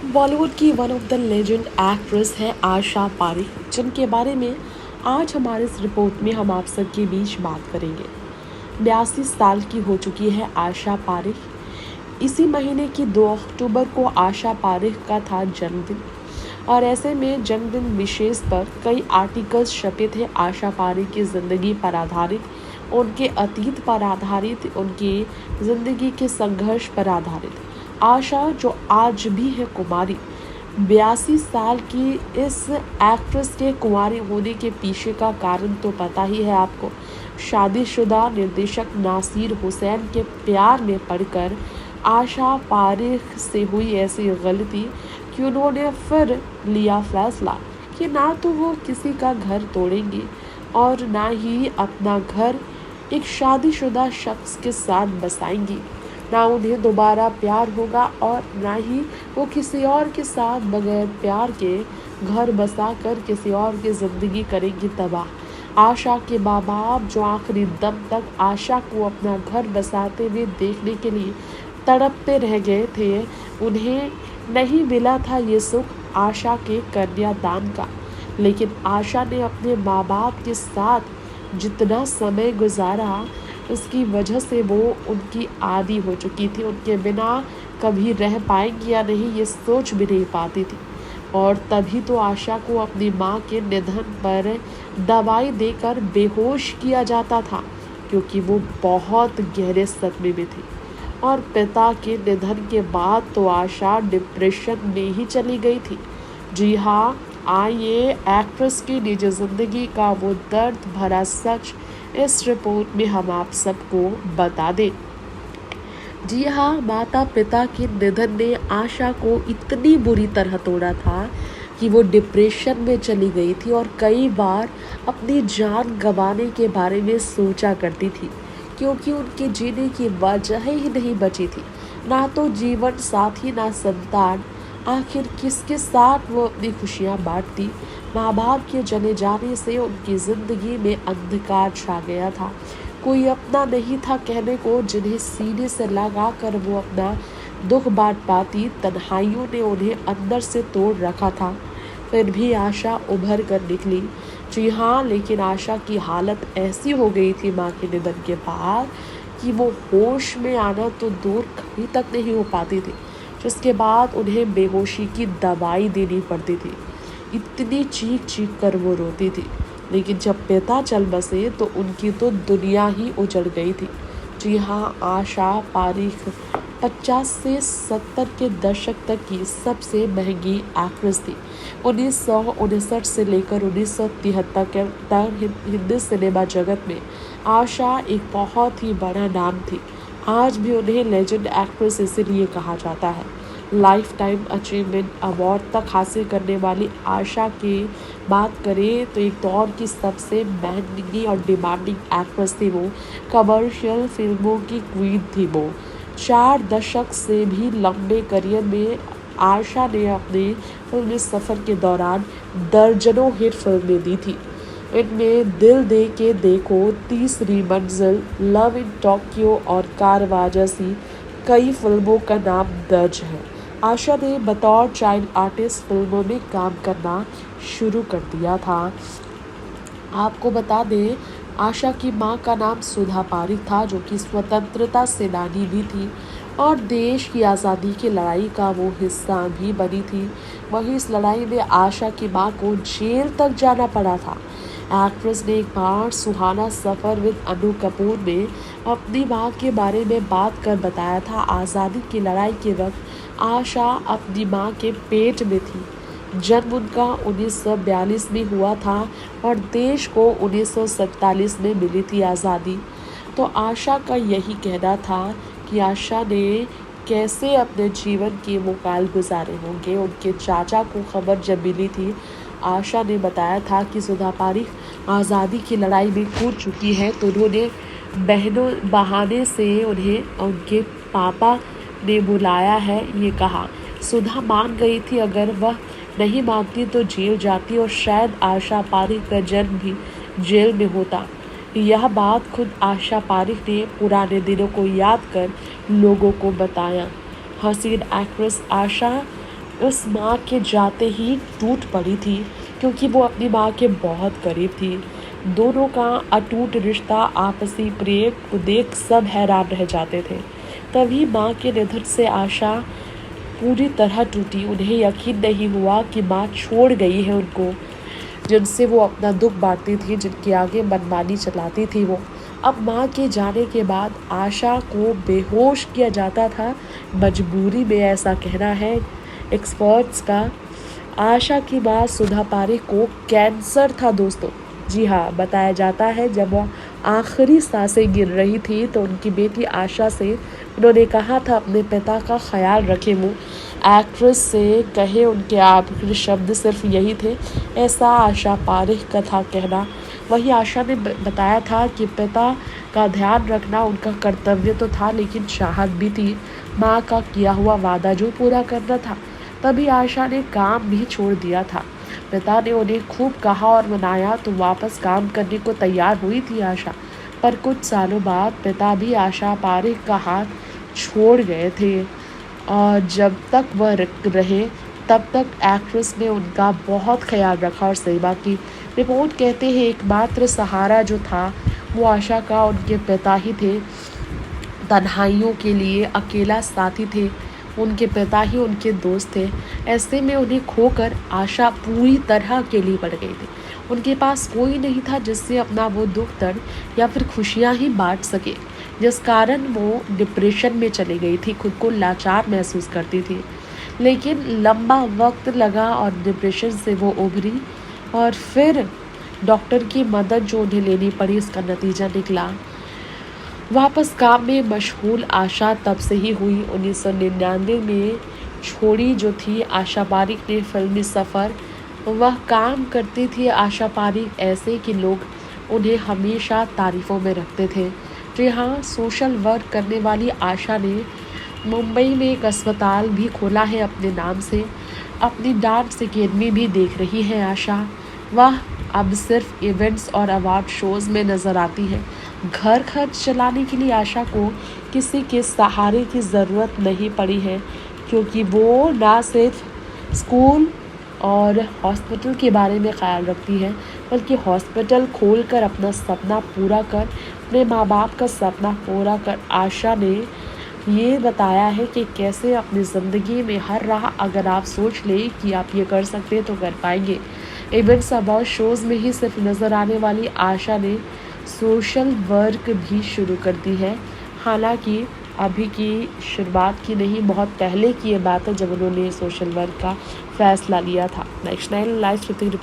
बॉलीवुड की one of the legend actress है आशा पारेख, जिनके बारे में आज हमारे इस रिपोर्ट में हम आप सबके बीच बात करेंगे। 82 साल की हो चुकी है आशा पारेख। इसी महीने की 2 अक्टूबर को आशा पारेख का था जन्मदिन, और ऐसे में जन्मदिन विशेष पर कई आर्टिकल्स छपे थे आशा पारेख की ज़िंदगी पर आधारित, उनके अतीत पर आधारित, उनकी ज़िंदगी के संघर्ष पर आधारित। आशा जो आज भी है कुमारी, 82 साल की इस एक्ट्रेस के कुंवारी होने के पीछे का कारण तो पता ही है आपको। शादीशुदा निर्देशक नासिर हुसैन के प्यार में पड़कर आशा पारेख से हुई ऐसी गलती कि उन्होंने फिर लिया फैसला कि ना तो वो किसी का घर तोड़ेंगी और ना ही अपना घर एक शादीशुदा शख्स के साथ बसाएंगी। ना उन्हें दोबारा प्यार होगा और ना ही वो किसी और के साथ बगैर प्यार के घर बसा कर किसी और की ज़िंदगी करेंगी तबाह। आशा के माँ बाप जो आखिरी दम तक आशा को अपना घर बसाते हुए देखने के लिए तड़पते रह गए थे, उन्हें नहीं मिला था ये सुख आशा के कन्यादान का। लेकिन आशा ने अपने माँ बाप के साथ जितना समय गुजारा, उसकी वजह से वो उनकी आदी हो चुकी थी। उनके बिना कभी रह पाएंगी या नहीं ये सोच भी नहीं पाती थी। और तभी तो आशा को अपनी माँ के निधन पर दवाई देकर बेहोश किया जाता था, क्योंकि वो बहुत गहरे सदमे में थी। और पिता के निधन के बाद तो आशा डिप्रेशन में ही चली गई थी। जी हाँ, आइए एक्ट्रेस की निजी जिंदगी का वो दर्द भरा सच इस रिपोर्ट में हम आप सबको बता दें। जी हाँ, माता पिता के निधन ने आशा को इतनी बुरी तरह तोड़ा था कि वो डिप्रेशन में चली गई थी और कई बार अपनी जान गंवाने के बारे में सोचा करती थी, क्योंकि उनके जीने की वजह ही नहीं बची थी। ना तो जीवन साथी, ना संतान, आखिर किसके साथ वो अपनी खुशियाँ बांटती। माँ बाप के चले जाने से उनकी ज़िंदगी में अंधकार छा गया था। कोई अपना नहीं था कहने को जिन्हें सीने से लगा कर वो अपना दुख बांट पाती। तन्हाइयों ने उन्हें अंदर से तोड़ रखा था, फिर भी आशा उभर कर निकली। जी हाँ, लेकिन आशा की हालत ऐसी हो गई थी माँ के निधन के बाद कि वो होश में आना तो दूर कभी तक नहीं हो पाती थी, जिसके बाद उन्हें बेहोशी की दवाई देनी पड़ती थी। इतनी चीख चीख कर वो रोती थी। लेकिन जब पिता चल बसे तो उनकी तो दुनिया ही उजड़ गई थी। जी हाँ, आशा पारेख 50 से 70 के दशक तक की सबसे महंगी एक्ट्रेस थी। 1959 से लेकर 1973 तक हिंदी सिनेमा जगत में आशा एक बहुत ही बड़ा नाम थी। आज भी उन्हें लेजेंड एक्ट्रेस इसीलिए कहा जाता है। लाइफ टाइम अचीवमेंट अवार्ड तक हासिल करने वाली आशा की बात करें तो एक दौर की सबसे महंगी और डिमांडिंग एक्ट्रेस थी वो। कमर्शियल फिल्मों की क्वीन थी वो। 4 दशक से भी लंबे करियर में आशा ने अपने फिल्मी सफ़र के दौरान दर्जनों हिट फिल्में दी थी। इनमें दिल दे के देखो, तीसरी मंजिल, लव इन टोक्यो और कारवां जैसी कई फिल्मों का नाम दर्ज है। आशा ने बतौर चाइल्ड आर्टिस्ट फिल्मों में काम करना शुरू कर दिया था। आपको बता दें, आशा की मां का नाम सुधा पारेख था, जो कि स्वतंत्रता सेनानी भी थी और देश की आज़ादी की लड़ाई का वो हिस्सा भी बनी थी। वहीं इस लड़ाई में आशा की मां को जेल तक जाना पड़ा था। एक्ट्रेस ने एक बार सुहाना सफ़र विद अनु कपूर में अपनी मां के बारे में बात कर बताया था, आज़ादी की लड़ाई के वक्त आशा अपनी मां के पेट में थी। जन्म उनका 1942 में हुआ था और देश को 1947 में मिली थी आज़ादी। तो आशा का यही कहना था कि आशा ने कैसे अपने जीवन के वो काल गुजारे होंगे। उनके चाचा को खबर जब मिली थी, आशा ने बताया था कि सुधा पारेख आज़ादी की लड़ाई में कूद चुकी है, तो उन्होंने बहनों बहाने से उन्हें उनके पापा ने बुलाया है, ये कहा। सुधा मान गई थी, अगर वह नहीं मानती तो जेल जाती और शायद आशा पारेख का जन्म भी जेल में होता। यह बात खुद आशा पारेख ने पुराने दिनों को याद कर लोगों को बताया। हसीन एक्ट्रेस आशा उस माँ के जाते ही टूट पड़ी थी, क्योंकि वो अपनी माँ के बहुत करीब थी। दोनों का अटूट रिश्ता, आपसी प्रेम को देख सब हैरान रह जाते थे। तभी माँ के निधन से आशा पूरी तरह टूटी। उन्हें यकीन नहीं हुआ कि माँ छोड़ गई है उनको, जिनसे वो अपना दुख बांटती थी, जिनके आगे मनमानी चलाती थी वो। अब माँ के जाने के बाद आशा को बेहोश किया जाता था, मजबूरी में, ऐसा कहना है एक्सपर्ट्स का। आशा की माँ सुधा पारेख को कैंसर था दोस्तों। जी हाँ, बताया जाता है जब वह आखिरी सांसें गिर रही थी तो उनकी बेटी आशा से उन्होंने कहा था अपने पिता का ख्याल रखें। वो एक्ट्रेस से कहे उनके आखिरी शब्द सिर्फ यही थे, ऐसा आशा पारेख का था कहना। वही आशा ने बताया था कि पिता का ध्यान रखना उनका कर्तव्य तो था, लेकिन चाहत भी थी माँ का किया हुआ वादा जो पूरा करना था। तभी आशा ने काम भी छोड़ दिया था। पिता ने उन्हें खूब कहा और मनाया तो वापस काम करने को तैयार हुई थी आशा। पर कुछ सालों बाद पिता भी आशा पारेख का हाथ छोड़ गए थे, और जब तक वह रहे तब तक एक्ट्रेस ने उनका बहुत ख्याल रखा और सेवा की। रिपोर्ट कहते हैं एकमात्र सहारा जो था वो आशा का उनके पिता ही थे। तन्हाइयों के लिए अकेला साथी थे, उनके पिता ही उनके दोस्त थे। ऐसे में उन्हें खोकर आशा पूरी तरह अकेली पड़ गई थी। उनके पास कोई नहीं था जिससे अपना वो दुख दर्द या फिर खुशियाँ ही बांट सके, जिस कारण वो डिप्रेशन में चली गई थी, खुद को लाचार महसूस करती थी। लेकिन लंबा वक्त लगा और डिप्रेशन से वो उभरी, और फिर डॉक्टर की मदद जो उन्हें लेनी पड़ी, इसका नतीजा निकला वापस काम में मशगूल आशा तब से ही हुई। 1999 में छोड़ी जो थी आशा पारेख ने फिल्मी सफ़र। वह काम करती थी आशा पारेख ऐसे कि लोग उन्हें हमेशा तारीफ़ों में रखते थे। जी हाँ, सोशल वर्क करने वाली आशा ने मुंबई में एक अस्पताल भी खोला है अपने नाम से। अपनी डांस अकेडमी भी देख रही है आशा। वह अब सिर्फ इवेंट्स और अवार्ड शोज़ में नज़र आती है। घर खर्च चलाने के लिए आशा को किसी के सहारे की ज़रूरत नहीं पड़ी है, क्योंकि वो ना सिर्फ स्कूल और हॉस्पिटल के बारे में ख्याल रखती है, बल्कि हॉस्पिटल खोलकर अपना सपना पूरा कर, अपने माँ बाप का सपना पूरा कर आशा ने ये बताया है कि कैसे अपनी ज़िंदगी में हर राह अगर आप सोच लें कि आप ये कर सकते हैं तो कर पाएंगे। इवेंट्स अबाउट शोज़ में ही सिर्फ नज़र आने वाली आशा ने सोशल वर्क भी शुरू कर दी है। हालांकि अभी की शुरुआत की नहीं, बहुत पहले की ये बात है जब उन्होंने सोशल वर्क का फैसला लिया था। Next 9 live report.